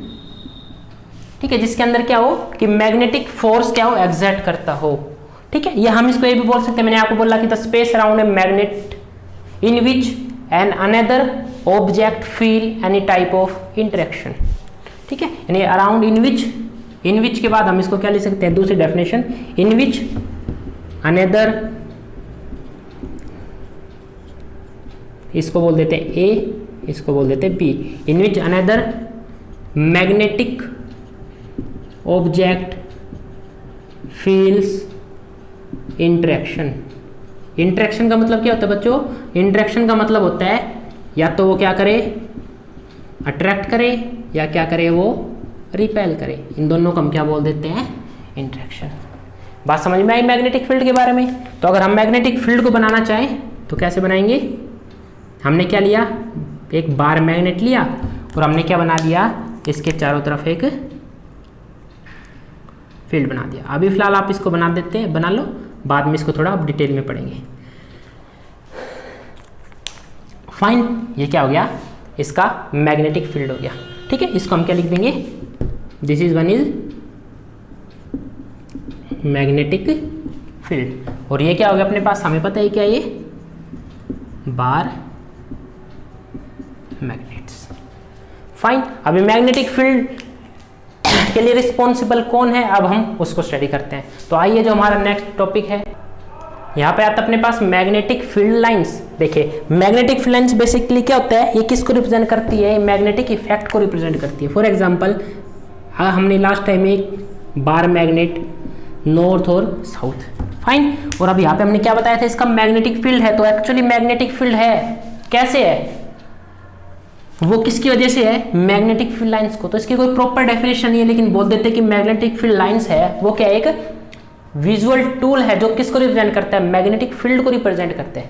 ठीक है, जिसके अंदर क्या हो कि मैग्नेटिक फोर्स क्या हो, एग्जर्ट करता हो, ठीक है। या हम इसको ये भी बोल सकते हैं, मैंने आपको बोला कि the space around a magnet in which an another object feel any type of interaction, ठीक है। यानी अराउंड इन विच के बाद हम इसको क्या ले सकते हैं, दूसरी डेफिनेशन, इन विच अनदर, इसको बोल देते हैं ए, इसको बोल देते हैं B, in which another magnetic object feels interaction. Interaction का मतलब क्या होता है बच्चों, इंटरेक्शन का मतलब होता है या तो वो क्या करे, अट्रैक्ट करे, या क्या करे, वो रिपेल करे। इन दोनों को हम क्या बोल देते हैं, इंटरेक्शन। बात समझ में आई मैग्नेटिक फील्ड के बारे में। तो अगर हम मैग्नेटिक फील्ड को बनाना चाहें तो कैसे बनाएंगे, हमने क्या लिया, एक बार मैग्नेट लिया और हमने क्या बना दिया, इसके चारों तरफ एक फील्ड बना दिया। अभी फिलहाल आप इसको बना देते हैं, बना लो, बाद में इसको थोड़ा डिटेल में पढ़ेंगे। फाइन, ये क्या हो गया, इसका मैग्नेटिक फील्ड हो गया। ठीक है, इसको हम क्या लिख देंगे, this is one is magnetic field. और ये क्या हो गया अपने पास, हमें पता है क्या, ये बार मैग्नेट्स। फाइन, अभी मैग्नेटिक फील्ड के लिए रिस्पॉन्सिबल कौन है, अब हम उसको स्टडी करते हैं। तो आइए, जो हमारा नेक्स्ट टॉपिक है, यहाँ पे आता है अपने पास मैग्नेटिक फील्ड लाइंस। देखिए, मैग्नेटिक फील्ड लाइंस बेसिकली क्या होता है, ये किसको रिप्रेजेंट करती है, मैग्नेटिक इफेक्ट को रिप्रेजेंट करती है। फॉर एग्जांपल, हमने लास्ट टाइम एक बार मैग्नेट नॉर्थ और साउथ, फाइन, और अब यहाँ पे हमने क्या बताया था, इसका मैग्नेटिक फील्ड है। तो एक्चुअली मैग्नेटिक फील्ड है, कैसे है, वो किसकी वजह से है, मैग्नेटिक फील्ड लाइंस को। तो इसकी कोई प्रॉपर डेफिनेशन नहीं है, लेकिन बोल देते हैं कि मैग्नेटिक फील्ड लाइंस है वो क्या, एक विजुअल टूल है जो किसको रिप्रेजेंट करता है, मैग्नेटिक फील्ड को रिप्रेजेंट करते हैं।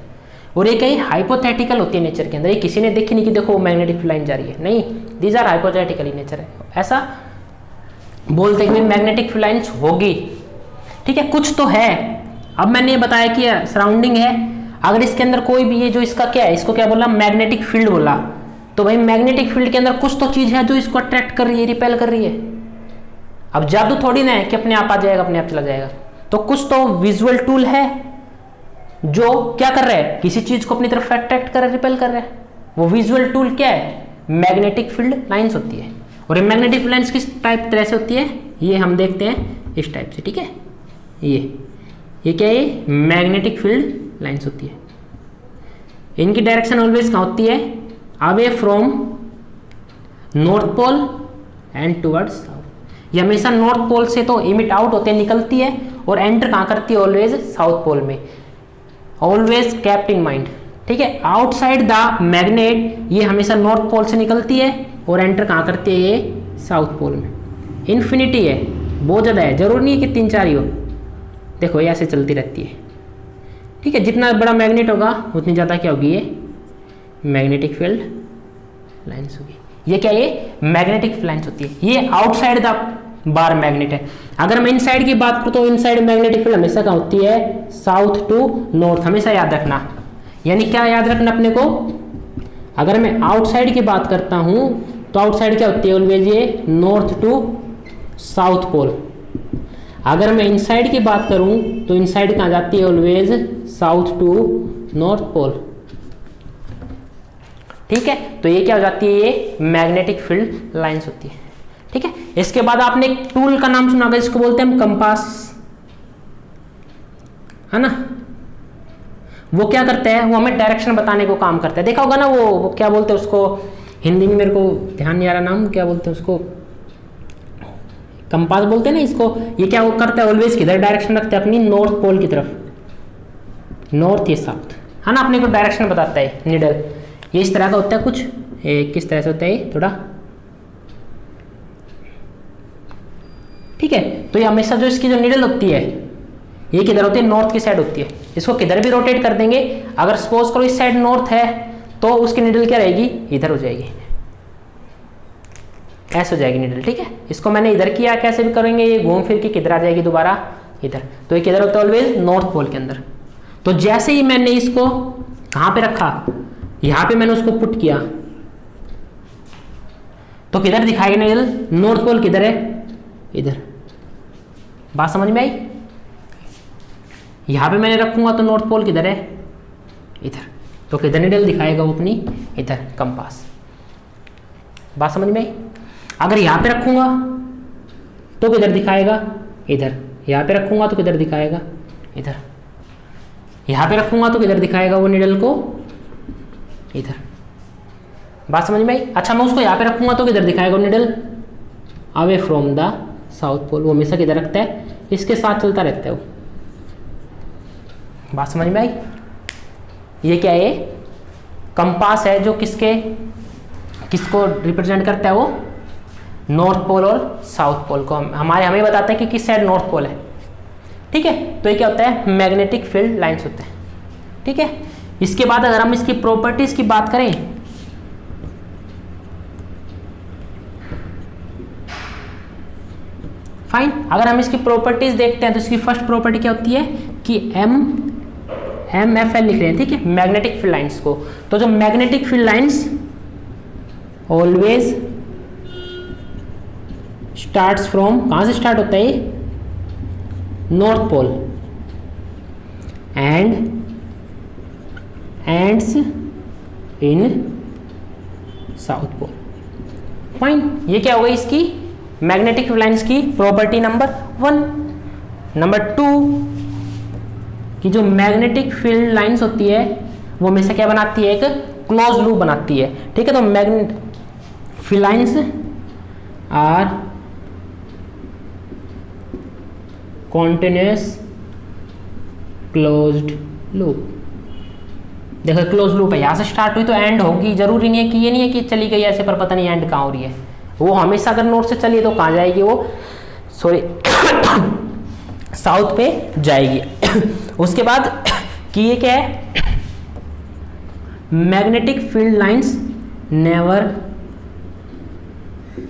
और ये कहीं हाइपोथेटिकल होती है नेचर के अंदर, ये किसी ने देखी नहीं कि देखो मैग्नेटिक फील्ड लाइन जा रही है, नहीं, these are hypothetical in nature है। ऐसा बोलते हैं कि मैग्नेटिक फील्ड लाइंस होगी, ठीक है, कुछ तो है। अब मैंने ये बताया कि सराउंडिंग है, अगर इसके अंदर कोई भी ये जो इसका क्या है, इसको क्या बोला, मैग्नेटिक फील्ड बोला, तो भाई मैग्नेटिक फील्ड के अंदर कुछ तो चीज है जो इसको अट्रैक्ट कर रही है, रिपेल कर रही है। अब जादू थोड़ी ना है कि अपने आप आ जाएगा, अपने आप चला जाएगा, तो कुछ तो विजुअल टूल है जो क्या कर रहा है, किसी चीज को अपनी तरफ अट्रैक्ट कर रहा है, रिपेल कर रहा है। वो विजुअल टूल क्या है, मैग्नेटिक फील्ड लाइंस होती है। और ये मैग्नेटिक फील्ड लाइंस किस टाइप तरह से होती है, ये हम देखते हैं इस टाइप से, ठीक है, ये क्या है, ये मैग्नेटिक फील्ड लाइंस होती है। इनकी डायरेक्शन ऑलवेज कहाँ होती है, away from north pole and towards south. ये हमेशा नॉर्थ पोल से तो इमिट आउट होते निकलती है और एंटर कहाँ करती है, ऑलवेज साउथ पोल में। ऑलवेज केप्ट इन माइंड, ठीक है, आउटसाइड द मैग्नेट ये हमेशा नॉर्थ पोल से निकलती है और एंटर कहाँ करती है, ये साउथ पोल में। इन्फिनिटी है, बहुत ज़्यादा है, जरूर नहीं है कि 3-4 ही हो, देखो ये ऐसे चलती रहती है, ठीक है। जितना बड़ा मैग्नेट होगा उतनी ज़्यादा क्या होगी, ये मैग्नेटिक फील्ड लाइंस होगी। ये क्या, ये मैग्नेटिक फील्ड लाइंस होती है, ये आउटसाइड द बार मैग्नेट है। अगर मैं इनसाइड की बात करूँ तो इनसाइड मैग्नेटिक फील्ड हमेशा क्या होती है, साउथ टू नॉर्थ, हमेशा याद रखना। यानी क्या याद रखना अपने को, अगर मैं आउटसाइड की बात करता हूँ तो आउटसाइड क्या होती है, ऑलवेज ये नॉर्थ टू साउथ पोल। अगर मैं इनसाइड की बात करूँ तो इनसाइड कहाँ जाती है, always south to north pole, ठीक है। तो ये क्या हो जाती है, ये मैग्नेटिक फील्ड लाइंस होती है, ठीक है। इसके बाद आपने एक टूल का नाम सुना होगा, इसको बोलते हैं हम कंपास, है ना। वो क्या करते हैं, वो हमें डायरेक्शन बताने को काम करता है, देखा होगा ना, वो क्या बोलते हैं उसको, हिंदी में मेरे को ध्यान नहीं आ रहा नाम, क्या बोलते हैं उसको, कंपास बोलते हैं ना इसको। ये क्या वो करता है, ऑलवेज किधर डायरेक्शन रखते हैं, अपनी नॉर्थ पोल की तरफ, नॉर्थ या साउथ, है ना, अपने को डायरेक्शन बताता है निडल। ये इस तरह का होता है कुछ, किस तरह से होता है थोड़ा, ठीक है। तो ये हमेशा जो इसकी जो निडल होती है ये किधर होती है, नॉर्थ की साइड होती है। इसको किधर भी रोटेट कर देंगे, अगर सपोज करो इस साइड नॉर्थ है तो उसकी निडल क्या रहेगी, इधर हो जाएगी, ऐसे हो जाएगी निडल, ठीक है। इसको मैंने इधर किया, कैसे भी करेंगे, ये घूम फिर के किधर आ जाएगी दोबारा, इधर। तो ये किधर होता है, ऑलवेज नॉर्थ पोल के अंदर। तो जैसे ही मैंने इसको कहाँ पे रखा, यहाँ पे मैंने उसको पुट किया, तो किधर दिखाएगी निडल, नॉर्थ पोल किधर है, इधर। बात समझ में आई, यहाँ पे मैंने रखूंगा तो नॉर्थ पोल किधर है, इधर, तो किधर निडल दिखाएगा वो अपनी, इधर, कंपास। बात समझ में आई। अगर यहाँ पे रखूंगा तो किधर दिखाएगा, इधर, यहाँ पे रखूंगा तो किधर दिखाएगा, इधर, यहाँ पे रखूंगा तो किधर दिखाएगा वो निडल को, इधर। बात समझ में आई। अच्छा, मैं उसको यहाँ पे रखूंगा तो किधर दिखाएगा वो needle, away from the south pole. वो हमेशा किधर रखता है, इसके साथ चलता रहता है वो। बात समझ में आई। ये क्या है, कंपास है जो किसको रिप्रेजेंट करता है, वो नॉर्थ पोल और साउथ पोल को हमें बताते हैं कि किस साइड नॉर्थ पोल है। ठीक है, तो ये क्या होता है, मैग्नेटिक फील्ड लाइंस होते हैं। ठीक है, इसके बाद अगर हम इसकी प्रॉपर्टीज की बात करें, फाइन, अगर हम इसकी प्रॉपर्टीज देखते हैं तो इसकी फर्स्ट प्रॉपर्टी क्या होती है कि एम एफ एल लिख रहे हैं। ठीक है, मैग्नेटिक फील्ड लाइंस को, तो जो magnetic field lines always starts from, कहां से स्टार्ट होता है, north pole and ends in south pole. Fine, ये क्या हो गई इसकी मैग्नेटिक फील्ड लाइंस की प्रॉपर्टी नंबर 1। नंबर 2 कि जो मैग्नेटिक फील्ड लाइंस होती है वो हमेशा क्या बनाती है, एक क्लोज लूप बनाती है। ठीक है, तो magnetic field lines are continuous closed loop. देखो क्लोज लूप है, यहां से स्टार्ट हुई तो एंड होगी, जरूरी नहीं है कि ये नहीं है कि चली गई ऐसे पर पता नहीं एंड कहाँ हो रही है। वो हमेशा अगर नॉर्थ से चली तो कहाँ जाएगी, वो सॉरी साउथ पे जाएगी। उसके बाद कि ये क्या है, magnetic field lines never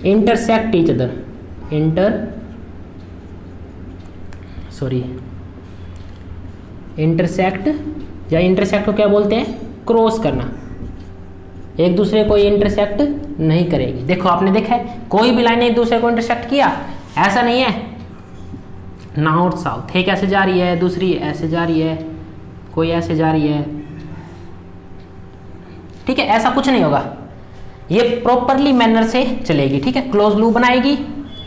intersect each other, intersect या इंटरसेक्ट को क्या बोलते हैं, क्रॉस करना, एक दूसरे को इंटरसेक्ट नहीं करेगी। देखो आपने देखा है कोई भी लाइन एक दूसरे को इंटरसेक्ट किया, ऐसा नहीं है नॉर्थ साउथ, एक ऐसे जा रही है दूसरी ऐसे जा रही है, कोई ऐसे जा रही है। ठीक है, ऐसा कुछ नहीं होगा, ये प्रॉपरली मैनर से चलेगी। ठीक है, क्लोज लूप बनाएगी,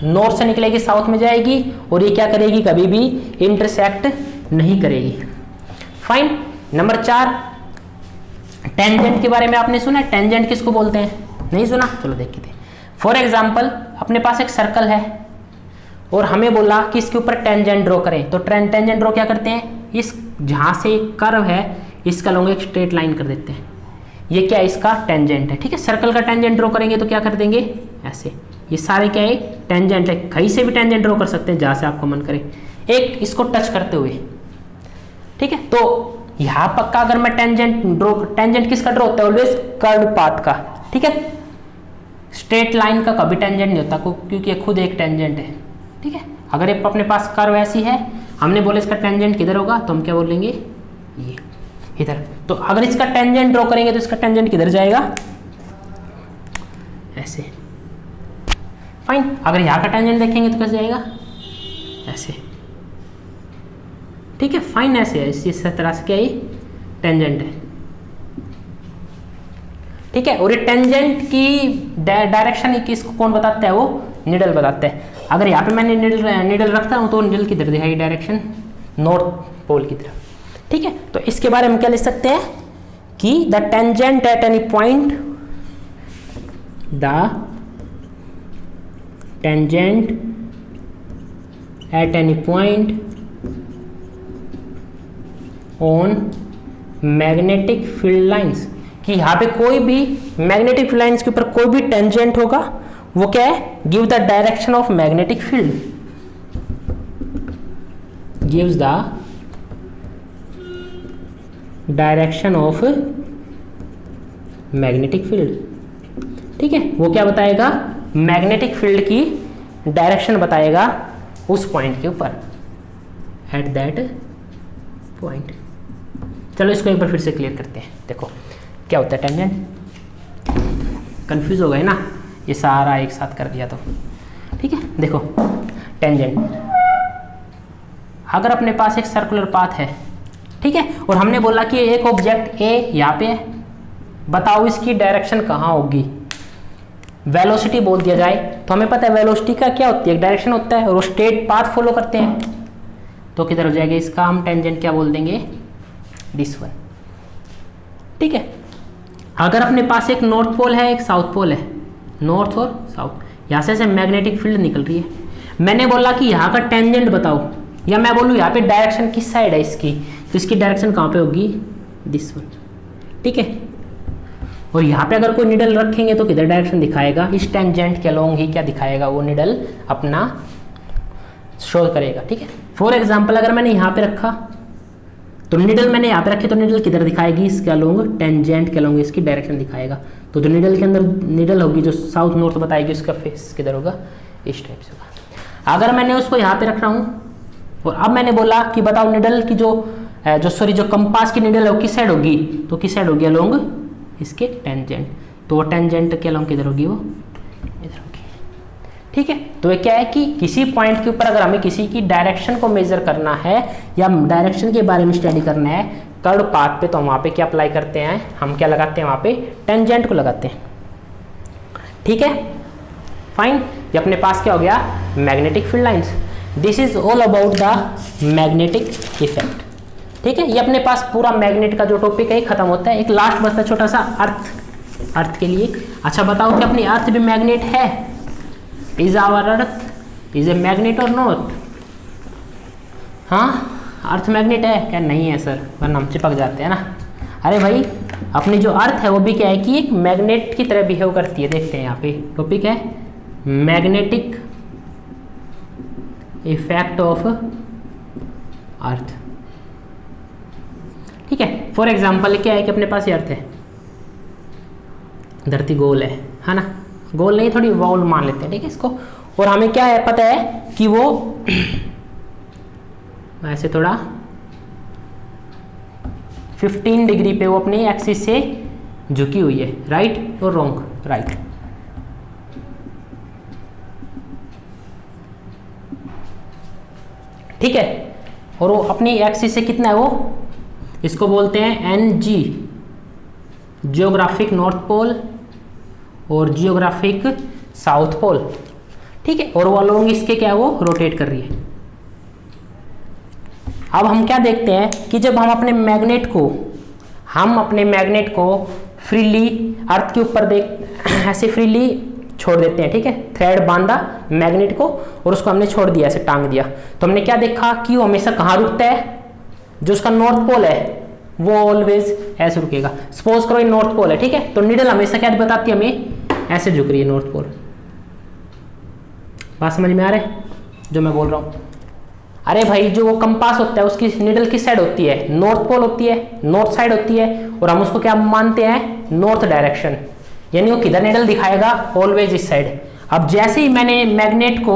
नॉर्थ से निकलेगी साउथ में जाएगी और ये क्या करेगी, कभी भी इंटरसेक्ट नहीं करेगी। फाइन। नंबर 4 टेंजेंट के बारे में आपने सुना है, टेंजेंट किसको बोलते हैं, नहीं सुना, चलो देखते हैं। फॉर एग्जाम्पल अपने पास एक सर्कल है और हमें बोला कि इसके ऊपर टेंजेंट ड्रॉ करें, तो टेंजेंट ड्रॉ क्या करते हैं, इस जहां से कर्व है इसका लॉन्ग एक स्ट्रेट लाइन कर देते हैं, ये क्या इसका टेंजेंट है। ठीक है, सर्कल का टेंजेंट ड्रॉ करेंगे तो क्या कर देंगे ऐसे, ये सारे क्या है टेंजेंट है, कहीं से भी टेंजेंट ड्रॉ कर सकते हैं जहां से आपको मन करे, एक इसको टच करते हुए। ठीक है, तो यहां पक्का अगर मैं टेंजेंट किसका ड्रॉ होता है, ऑलवेज कर्व पाथ का। ठीक है, स्ट्रेट लाइन का कभी टेंजेंट नहीं होता क्योंकि ये खुद एक टेंजेंट है। ठीक है, अगर ये अपने पास कर्व ऐसी है, हमने बोले इसका टेंजेंट किधर होगा, तो हम क्या बोलेंगे ये इधर। तो अगर इसका टेंजेंट ड्रॉ करेंगे तो इसका टेंजेंट किधर जाएगा, ऐसे। फाइन, अगर यहाँ का टेंजेंट देखेंगे तो कैसे जाएगा, ऐसे। ठीक है, फाइन, ऐसे है, इस तरह से क्या ये टेंजेंट है। ठीक है, और ये टेंजेंट की डायरेक्शन किसको कौन बताता है, वो निडल बताता है। अगर यहाँ पे मैंने निडल रखता हूँ तो निडल किधर दिखाई, डायरेक्शन नॉर्थ पोल की तरफ। ठीक है, तो इसके बारे में क्या लिख सकते हैं कि the tangent at any point, the tangent at any point on magnetic field lines, कि यहाँ पे कोई भी मैग्नेटिक फील्ड लाइंस के ऊपर कोई भी टेंजेंट होगा वो क्या है, give the direction of magnetic field, gives the direction of magnetic field. ठीक है, वो क्या बताएगा, मैग्नेटिक फील्ड की डायरेक्शन बताएगा उस पॉइंट के ऊपर, एट दैट पॉइंट। चलो इसको एक बार फिर से क्लियर करते हैं। देखो क्या होता है टेंजेंट, कंफ्यूज हो गए ना, ये सारा एक साथ कर दिया तो। ठीक है, देखो टेंजेंट, अगर अपने पास एक सर्कुलर पाथ है, ठीक है, और हमने बोला कि एक ऑब्जेक्ट ए यहाँ पे है, बताओ इसकी डायरेक्शन कहाँ होगी, वेलोसिटी बोल दिया जाए तो हमें पता है वेलोसिटी का क्या होती है, एक डायरेक्शन होता है और वो स्ट्रेट पाथ फॉलो करते हैं, तो किधर हो जाएगा, इसका हम टेंजेंट क्या बोल देंगे, दिस वन। ठीक है, अगर अपने पास एक नॉर्थ पोल है एक साउथ पोल है, नॉर्थ और साउथ, यहाँ से मैग्नेटिक फील्ड निकल रही है, मैंने बोला कि यहाँ का टेंजेंट बताओ, या मैं बोलूँ यहाँ पे डायरेक्शन किस साइड है इसकी, तो इसकी डायरेक्शन कहाँ पे होगी, दिस वन। ठीक है, और यहाँ पे अगर कोई निडल रखेंगे तो किधर डायरेक्शन दिखाएगा, इस टेंजेंट के अलोंग ही क्या दिखाएगा, वो निडल अपना शो करेगा। ठीक है, फॉर एग्जाम्पल अगर मैंने यहाँ पे रखा तो निडल मैंने यहाँ पे रखी तो निडल किधर दिखाएगी, इसके अलोंग, टेंजेंट के अलोंग इसकी डायरेक्शन दिखाएगा। तो जो निडल के अंदर निडल होगी जो साउथ नॉर्थ बताएगी, उसका फेस किधर होगा, इस टाइप से होगा। अगर मैंने उसको यहाँ पे रख रहा हूँ और अब मैंने बोला कि बताओ निडल की जो कंपास की निडल है वो किस साइड होगी, तो किस साइड होगी, अलोंग इसके टेंजेंट। तो वो टेंजेंट के अलोंग किधर होगी, वो इधर होगी। ठीक है, तो ये क्या है कि किसी पॉइंट के ऊपर अगर हमें किसी की डायरेक्शन को मेजर करना है या डायरेक्शन के बारे में स्टडी करना है कर्व पाथ पे, तो हम वहाँ पे क्या अप्लाई करते हैं, हम क्या लगाते हैं, वहाँ पे टेंजेंट को लगाते हैं। ठीक है, फाइन। ये अपने पास क्या हो गया, magnetic field lines. This is all about the magnetic effect. ठीक है, ये अपने पास पूरा मैग्नेट का जो टॉपिक है खत्म होता है। एक लास्ट बचता है छोटा सा अर्थ के लिए। अच्छा बताओ कि अपनी अर्थ भी मैग्नेट है, is our earth is a magnet or not? हाँ, अर्थ मैग्नेट है क्या? नहीं है सर, वरना हम चिपक जाते हैं ना। अरे भाई, अपनी जो अर्थ है वो भी क्या है कि एक मैग्नेट की तरह बिहेव करती है। देखते हैं यहाँ पे टॉपिक है मैग्नेटिक इफेक्ट ऑफ अर्थ। ठीक है, फॉर एग्जाम्पल क्या है कि अपने पास ये अर्थ है, धरती गोल है ना, गोल नहीं थोड़ी वाउल मान लेते हैं। ठीक है इसको, और हमें क्या है पता है कि वो ऐसे थोड़ा 15 डिग्री पे वो अपने एक्सिस से झुकी हुई है, राइट और रॉन्ग, राइट। ठीक है, और वो अपनी एक्सिस से कितना है, वो इसको बोलते हैं NG, जियोग्राफिक नॉर्थ पोल और जियोग्राफिक साउथ पोल। ठीक है, और वो अलोंग इसके क्या है, वो रोटेट कर रही है। अब हम क्या देखते हैं कि जब हम अपने मैग्नेट को फ्रीली अर्थ के ऊपर ऐसे फ्रीली छोड़ देते हैं। ठीक है, थ्रेड बांधा मैग्नेट को और उसको हमने छोड़ दिया, ऐसे टांग दिया, तो हमने क्या देखा कि वो हमेशा कहाँ रुकता है, जो उसका नॉर्थ पोल है वो ऑलवेज ऐसे रुकेगा। सपोज करो ये नॉर्थ पोल है। ठीक है, तो निडल हमेशा क्या बताती है, हमें ऐसे झुक रही है नॉर्थ पोल। बात समझ में आ रहा है जो मैं बोल रहा हूँ? अरे भाई, जो वो कंपास होता है उसकी निडल किस साइड होती है, नॉर्थ पोल होती है, नॉर्थ साइड होती है, और हम उसको क्या मानते हैं, नॉर्थ डायरेक्शन, यानी वो किधर निडल दिखाएगा, ऑलवेज इस साइड। अब जैसे ही मैंने मैग्नेट को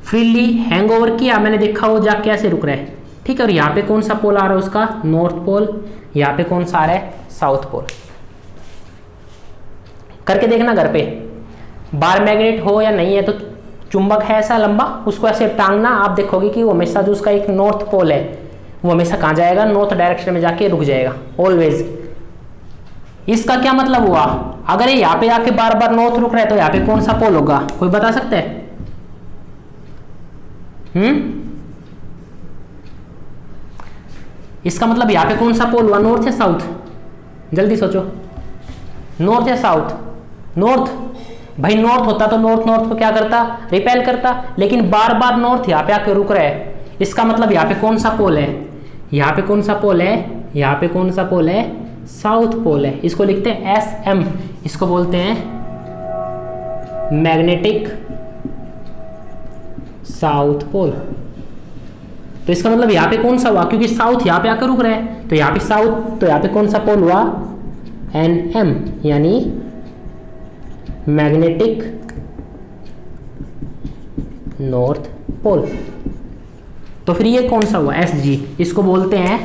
फ्रीली हैंग ओवर किया, मैंने देखा वो जाके ऐसे रुक रहा है। ठीक है, और यहाँ पे कौन सा पोल आ रहा है उसका, नॉर्थ पोल, यहाँ पे कौन सा आ रहा है, साउथ पोल। करके देखना घर पे, बार मैग्नेट हो या नहीं है, तो चुंबक है ऐसा लंबा, उसको ऐसे टांगना, आप देखोगे कि वो हमेशा जो उसका एक नॉर्थ पोल है वो हमेशा कहाँ जाएगा, नॉर्थ डायरेक्शन में जाके रुक जाएगा ऑलवेज। इसका क्या मतलब हुआ, अगर ये यहाँ पे आके बार बार नॉर्थ रुक रहा है तो यहाँ पे कौन सा पोल होगा, कोई बता सकता है? इसका मतलब यहाँ पे कौन सा पोल हुआ, नॉर्थ या साउथ? जल्दी सोचो, नॉर्थ या साउथ? नॉर्थ। भाई नॉर्थ होता तो नॉर्थ को क्या करता, रिपेल करता, लेकिन बार बार नॉर्थ यहाँ पे आके रुक रहा है, इसका मतलब यहाँ पे कौन सा पोल है, यहाँ पे कौन सा पोल है, यहाँ पे कौन सा पोल है, साउथ पोल है। इसको लिखते हैं SM, इसको बोलते हैं मैग्नेटिक साउथ पोल। तो इसका मतलब यहाँ पे कौन सा हुआ, क्योंकि साउथ यहाँ पे आकर रुक रहा है, तो यहाँ पे साउथ, तो यहाँ पे कौन सा पोल हुआ, NM, यानी मैग्नेटिक नॉर्थ पोल। तो फिर ये कौन सा हुआ, SG, इसको बोलते हैं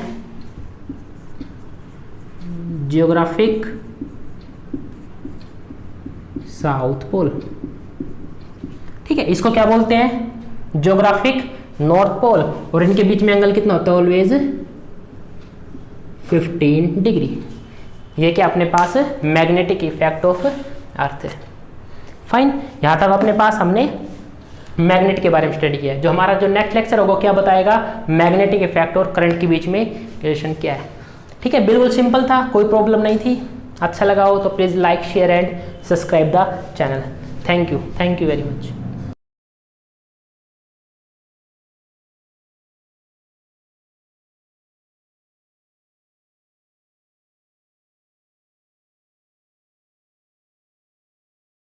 जियोग्राफिक साउथ पोल। ठीक है, इसको क्या बोलते हैं, जियोग्राफिक नॉर्थ पोल, और इनके बीच में एंगल कितना होता है, ऑलवेज 15 डिग्री। ये क्या अपने पास मैग्नेटिक इफेक्ट ऑफ अर्थ है। फाइन, यहाँ तक अपने पास हमने मैग्नेट के बारे में स्टडी किया है। जो हमारा जो नेक्स्ट लेक्चर होगा क्या बताएगा, मैग्नेटिक इफेक्ट और करंट के बीच में रिलेशन क्या है। ठीक है, बिल्कुल सिंपल था, कोई प्रॉब्लम नहीं थी। अच्छा लगा हो तो please like, share and subscribe the channel. Thank you very much.